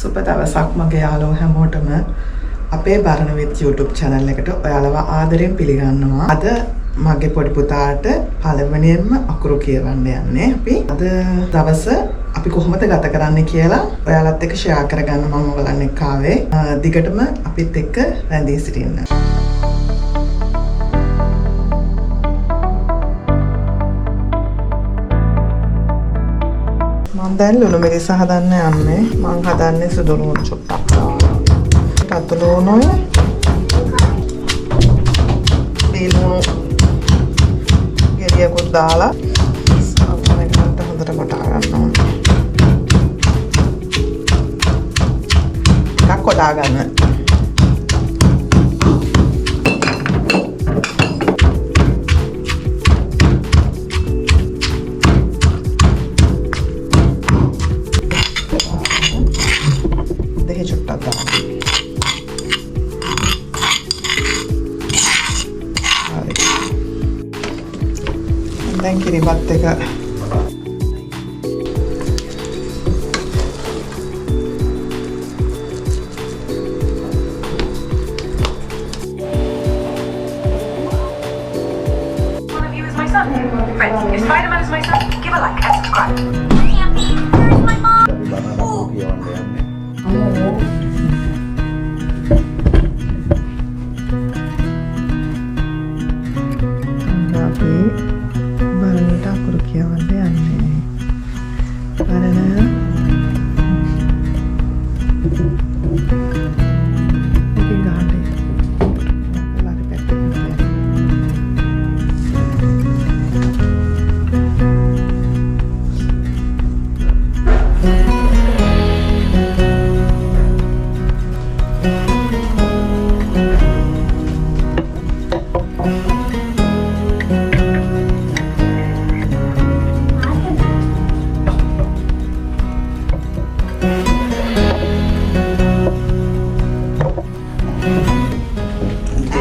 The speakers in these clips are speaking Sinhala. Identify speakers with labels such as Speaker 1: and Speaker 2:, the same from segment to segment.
Speaker 1: සුබ දවසක් මගේ යාළුවෝ හැමෝටම අපේ බරණ විත් YouTube channel එකට ඔයාලව ආදරෙන් පිළිගන්නවා. අද මගේ පොඩි පුතාට පළවෙනියෙන්ම අකුරු කියවන්න යන්නේ. අපි අද දවස අපි කොහොමද ගත කරන්නේ කියලා ඔයාලත් එක්ක share කරගන්න මම ඔයගලන් එක්ක ආවේ. දිගටම අපිත් එක්ක රැඳී සිටින්න. මම දැන් ලුණු මිරිස් හදන්න යන්නේ. මම හදන්නේ සුදු ලුණු චුට්ටක්. රතු ලුණුයි ලුණු ගෙඩියකුත් දාලා සාමාන්‍යයෙන් හොඳට කොටා ගන්න ඕනේ. ටිකක් කොටා ගන්න. දෙහි චුට්ටක් දාන්න. දැන් කිරිබත් එක
Speaker 2: If Spider-Man is my son, give a like and subscribe.
Speaker 1: අපි බලන්නට අකුරු කියවන්න යන්නේ. බලන්න. මේකෙන් ගහන්න. බලන්න පැත්තට.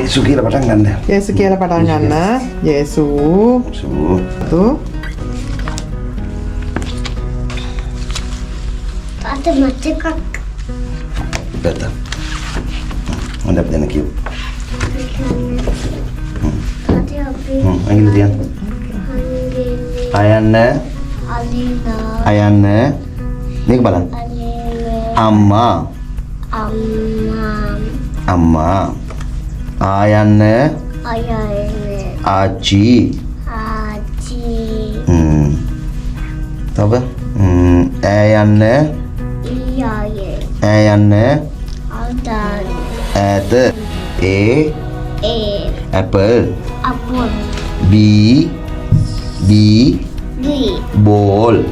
Speaker 3: Yesu කියලා පටන් ගන්න.
Speaker 1: යේසු කියලා පටන් ගන්න. යේසු. තු.
Speaker 4: Ada macam
Speaker 3: Betul. Anda pernah nak kiu?
Speaker 4: tadi api
Speaker 3: Angin dia.
Speaker 4: angin
Speaker 3: Ayanna,
Speaker 4: Alina
Speaker 3: Ayanna. Ni kebalan.
Speaker 4: Alina
Speaker 3: Amma,
Speaker 4: Amma
Speaker 3: Ayanna,
Speaker 4: Ayane
Speaker 3: Aci.
Speaker 4: Aji
Speaker 3: Tahu apa? Ayanna,
Speaker 4: Iyaye
Speaker 3: Ayanna.
Speaker 4: Aldan
Speaker 3: Ada. A. Apple.
Speaker 4: Apun
Speaker 3: B.
Speaker 4: Di
Speaker 3: Ball.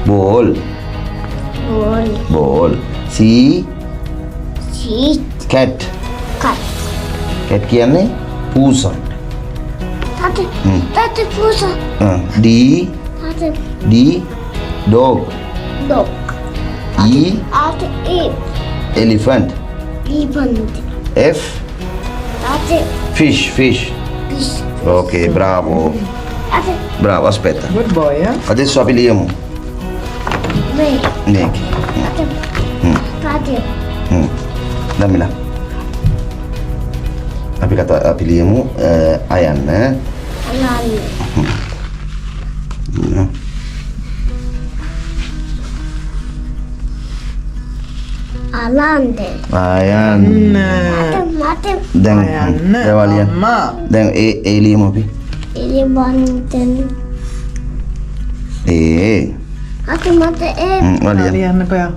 Speaker 4: Bol
Speaker 3: C.
Speaker 4: Si
Speaker 3: Cat.
Speaker 4: Kat
Speaker 3: Cat කියන්නේ පූසා.
Speaker 4: Tadi pusa
Speaker 3: D.
Speaker 4: Tadi
Speaker 3: Dog.
Speaker 4: dog
Speaker 3: E.
Speaker 4: Tadi
Speaker 3: Elephant.
Speaker 4: Iban
Speaker 3: F.
Speaker 4: Tadi
Speaker 3: Fish.
Speaker 4: bis
Speaker 3: Ok, bravo.
Speaker 4: Tadi
Speaker 3: Bravo, aspetta.
Speaker 1: Good boy, ya.
Speaker 3: Adesso applichiamo.
Speaker 4: me
Speaker 3: Nick.
Speaker 4: Tadi
Speaker 3: Dammi là. Applichiamo Ayan.
Speaker 4: Alani Alande
Speaker 3: Ayan.
Speaker 4: Mate
Speaker 3: Dan
Speaker 1: Ayanna.
Speaker 3: Devalian.
Speaker 1: Amma.
Speaker 3: Dan eliamo pi.
Speaker 4: ini banten mate
Speaker 3: Valian.
Speaker 1: ලියන්න පයා.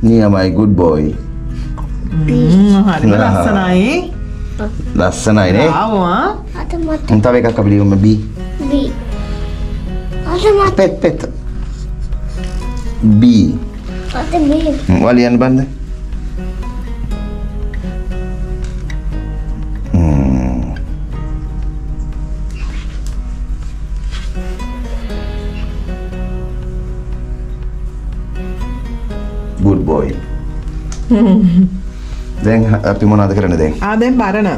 Speaker 3: Ni my good boy.
Speaker 1: හරිම ලස්සනයි.
Speaker 3: Lassana ini.
Speaker 1: ආවා.
Speaker 4: mate
Speaker 3: Entah mereka kau beli sama B.
Speaker 4: bi mate
Speaker 3: Pet. B.
Speaker 4: bi
Speaker 3: Walian banda. Good boy. දැන් අපි මොනවද කරන්නේ දැන්?
Speaker 1: දැන් බරන.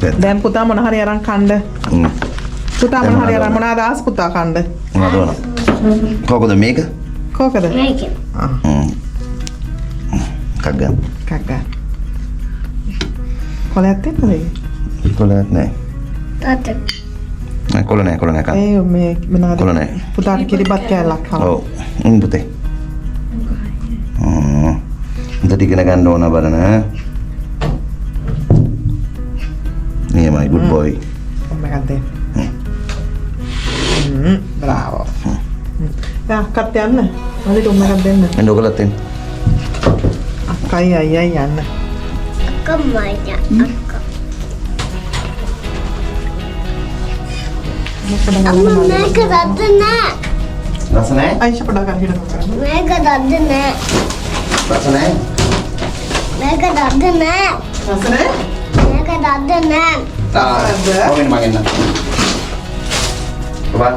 Speaker 3: පෙත්.
Speaker 1: දැන් පුතා මොන හරි අරන් කන්න. පුතා මොන හරි අර මොනවාද ආස් පුතා කන්න?
Speaker 3: මොනවද ඕන? කොහොමද මේක?
Speaker 1: කෝකද?
Speaker 4: මේක.
Speaker 3: කග්ගන්.
Speaker 1: කක්කා. කොලයක් තියෙනවද?
Speaker 3: කොලයක් නැහැ.
Speaker 4: තාත්තා.
Speaker 3: නෑ කොල නැහැ කන්න.
Speaker 1: ඒ මේ මොනවාද?
Speaker 3: කොල නැහැ.
Speaker 1: පුතාට කිරිබත් කෑල්ලක් කන්න.
Speaker 3: ඔව්. පුතේ. උන්ට ඉගෙන ගන්න ඕන බලන්න. නියමයි good boy.
Speaker 1: මොකක්ද? බ්‍රාවෝ. අක්කත් යන්න. මල්ලිට උම්මකක් දෙන්න.
Speaker 3: එන්න ඔයගලත් එන්න.
Speaker 1: අක්කයි අයියයි යන්න.
Speaker 4: කම්මයි අක්කා. අම්මා මේක රද්ද නෑ.
Speaker 3: රස නැහැ?
Speaker 1: අයිෂ පොඩක් අර හිටපො කරන්න.
Speaker 4: මේක රද්ද නෑ.
Speaker 3: රස නැහැ?
Speaker 4: මේක රද්ද නෑ.
Speaker 1: රස නැහැ?
Speaker 4: මේක රද්ද නෑ.
Speaker 3: කොහෙන් මගෙන් නම්. බබා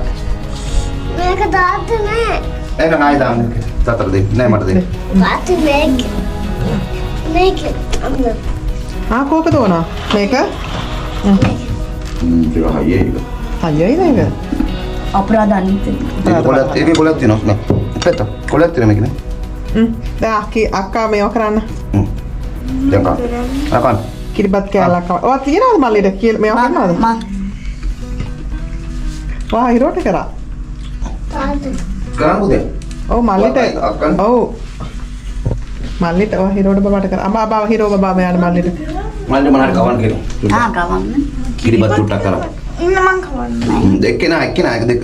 Speaker 4: මේක රද්ද නෑ.
Speaker 3: ඒක නයි දාන්න. තාතර දෙන්න. නෑ මට දෙන්න.
Speaker 4: තාත්තා මේක. මේක අම්මා.
Speaker 1: ආ කෝකද ඕන? මේක?
Speaker 3: ඒක හයියේ ඒක.
Speaker 1: අයියයි නේද?
Speaker 3: ඒක කොලයක් තියෙනවා නේ. පෙත්ත. කොලයක් තියෙනවා මේක නේ.
Speaker 1: දැන් අක්කා මේව කරන්න.
Speaker 3: දැන් කා. අකන්.
Speaker 1: කිරිබත් කෑල්ලක්. ඔයා තියනවද මල්ලිට? මේව කරනවද? ඔයා හිරෝට කරා.
Speaker 4: තාත්තා.
Speaker 3: කරන් පුතේ.
Speaker 1: ඔව් මල්ලිට.
Speaker 3: අක්කන්.
Speaker 1: ඔව්. මල්ලිට ඔයා හිරෝට බබාට කරා. අම්මා බබා හිරෝ බබා මෙයාට මල්ලිට.
Speaker 3: මල්ලි මොනාට කවන්න කියලා.
Speaker 5: ගවන්න.
Speaker 3: කිරිබත් චුට්ටක් කරා.
Speaker 5: ඉන්න මං කවන්නේ.
Speaker 3: දෙකේනා එක්කෙනා එක දෙක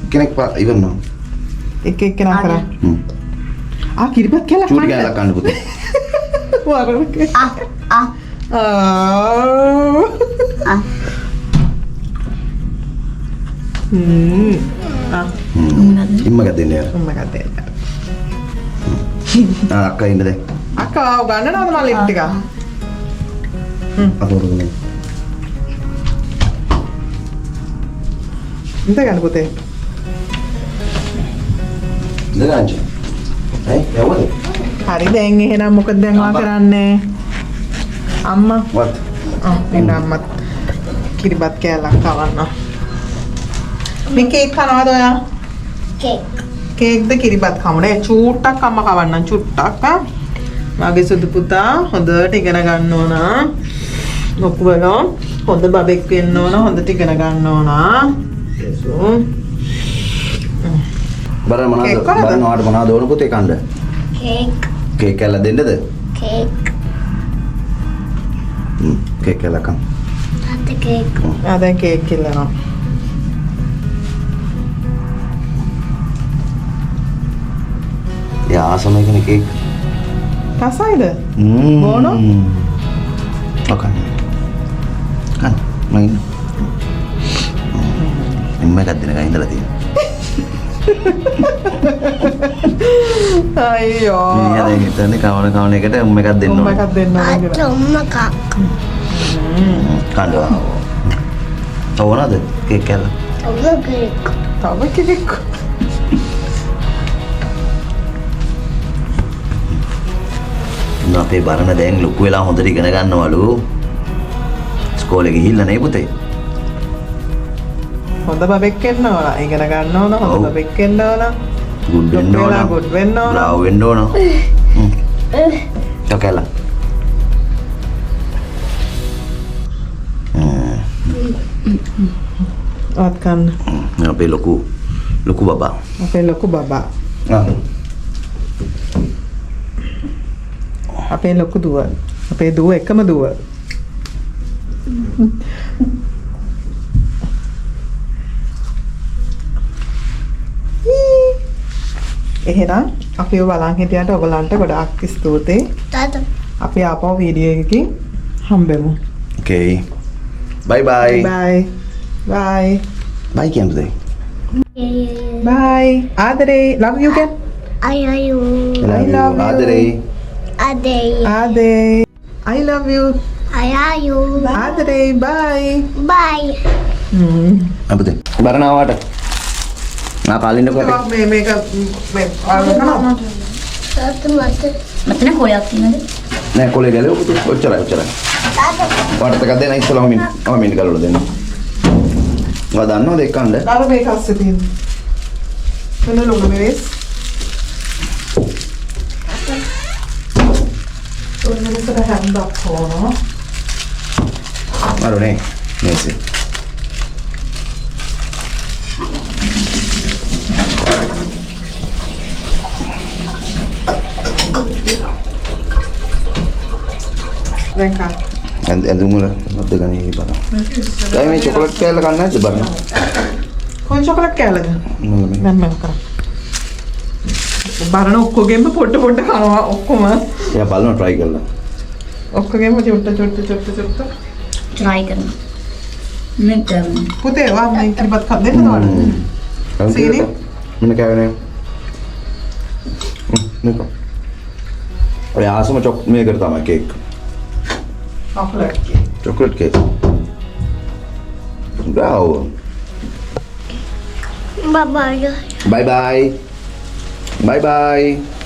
Speaker 3: කෙනෙක් ඉවරනවා.
Speaker 1: එක එක්කෙනා කරා. ආ කිරිබත් කෑල්ලක්
Speaker 3: චූටි කෑල්ලක් කන්න පුතේ.
Speaker 1: වරක.
Speaker 5: ආ
Speaker 3: ඉම්මක දෙන්න යාර.
Speaker 1: උම්මකත් දෙන්න.
Speaker 3: අක්කා ඉන්න දැන්.
Speaker 1: අක්කා ගන්නවද මල්ලිට ටික?
Speaker 3: අපෝරුනේ.
Speaker 1: ඉඳ ගන්න පුතේ.
Speaker 3: දෙගාන්ච. යවද?
Speaker 1: හරි දැන් එහෙනම් මොකද දැන් වා කරන්නේ? අම්මා.
Speaker 3: what?
Speaker 1: එන්න අම්මා කිරිබත් කෑල්ලක් කවන්න. මේ කේක් කනවද ඔයා?
Speaker 4: කේක්.
Speaker 1: කේක්ද කිරිබත් කමුනේ චූට්ටක් අම්මා කවන්නම් චුට්ටක් මගේ සුදු පුතා හොඳට ඉගෙන ගන්න ඕන ලොකු වෙනවා හොඳ බබෙක් වෙන්න ඕන හොඳට ඉගෙන ගන්න ඕන
Speaker 3: බලන්න
Speaker 1: කේක් කරද?
Speaker 3: මොනවද මොනවද ඕන පුතේ කන්න?
Speaker 4: කේක්.
Speaker 3: කේක් කැල්ල දෙන්නද?
Speaker 4: කේක්.
Speaker 3: කේක් කැල්ල කන්න.
Speaker 4: තාත්තා කේක්.
Speaker 1: ආ දැන් කේක් කිල්ලනවා
Speaker 3: යා ආසම එකනේ කේක්.
Speaker 1: රසයිද? බෝනෝ?
Speaker 3: ඔකන්. කන්න. මයින්. එම්ම එකක් දෙනකන් ඉඳලා තියෙනවා.
Speaker 1: අයියෝ
Speaker 3: මීයා දැන් හිතන්නේ කවන එකට එම්ම එකක් දෙන්න ඕනේ.
Speaker 1: උම්මකක් දෙන්න ඕන කියලා.
Speaker 4: තාත්තා උම්මා කක්.
Speaker 3: කන්න. ඕනද කේක් කැල්ල?
Speaker 4: උම්මා කේක්.
Speaker 1: තව කෙනෙක්
Speaker 3: අපේ බරණ දැන් ලොකු වෙලා හොඳට ඉගෙන ගන්නවලු. ඉස්කෝලේ ගිහිල්ලා නේ පුතේ.
Speaker 1: හොඳ බබෙක් වෙන්න ඕන ඉගෙන ගන්න ඕන හොඳ
Speaker 3: ඔව්.
Speaker 1: බබෙක් වෙන්න ඕන
Speaker 3: ගුඩ් වෙන්න ඕන.
Speaker 1: ගුඩ් වෙන්න ඕන
Speaker 3: බ්‍රාව් වෙන්න ඕන. ඔකලා.
Speaker 1: ඔත් කන්න
Speaker 3: අපේ ලොකු බබා.
Speaker 1: අපේ ලොකු බබා අපේ ලොකු දුව අපේ දුව එකම දුව එහෙනම් අපිව බලන් හිටියට ඔයගලන්ට ගොඩාක් ස්තුතියි
Speaker 4: තාත්තා.
Speaker 1: අපි ආපහු වීඩියෝ එකකින් හම්බෙමු
Speaker 3: Okay. Bye bye.
Speaker 1: bye bye
Speaker 3: Bye කියමුද?
Speaker 1: bye ආදරේ love you again
Speaker 4: අයියෝ.
Speaker 1: I love you.
Speaker 3: ආදරේ.
Speaker 4: අදේ.
Speaker 1: ආදේ I love you
Speaker 4: අයියෝ.
Speaker 1: ආදරේ bye
Speaker 4: බයි.
Speaker 3: අපතේ. බරණාවට. නා කාලින්න කොට.
Speaker 1: මේක ආවම
Speaker 4: තාත්තා මට.
Speaker 5: මෙතන කොලයක් තියෙනද?
Speaker 3: නෑ කොලේ ගැලේ පුතේ. ඔච්චරයි.
Speaker 4: තාත්තා.
Speaker 3: වාටත් එකක් දෙන්න ඉස්සලා හොමින් ගලවලා දෙන්න. ඔයා දන්නවද එක්කන්ද?
Speaker 1: අර මේක අස්සේ තියෙන. මෙන්න ලුණු මිරිස්. ලුණු මිරිසට හැන්දක් ඕනවා.
Speaker 3: අරනේ මේසෙ.
Speaker 1: දැන් කා.
Speaker 3: ඇඳුම් වල මොකද ගන්නේ බලන්න. දැන් මේ චොකලට් කෑල්ල කන්නේ නැද්ද බලන්න.
Speaker 1: කොන් චොකලට් කෑල්ලද?
Speaker 3: මොකද මේ?
Speaker 1: මම කරා. බරණ ඔක්කොගෙම පොඩ පොඩ කනවා ඔක්කොම.
Speaker 3: එයා බලන්න try කරලා.
Speaker 1: ඔක්කොගෙම චුට්ට.
Speaker 5: try කරනවා. මෙතන.
Speaker 1: පුතේ වා මම කිරිබත් කක් දෙන්න ඕනද? සීනි?
Speaker 3: මෙන්න කෑවනේ. මේක. ඔය ආසම මේකට තමයි cake.
Speaker 1: Chocolate cake.
Speaker 3: Chocolate cake. Wow.
Speaker 4: Bye bye.
Speaker 3: Bye bye. Bye bye.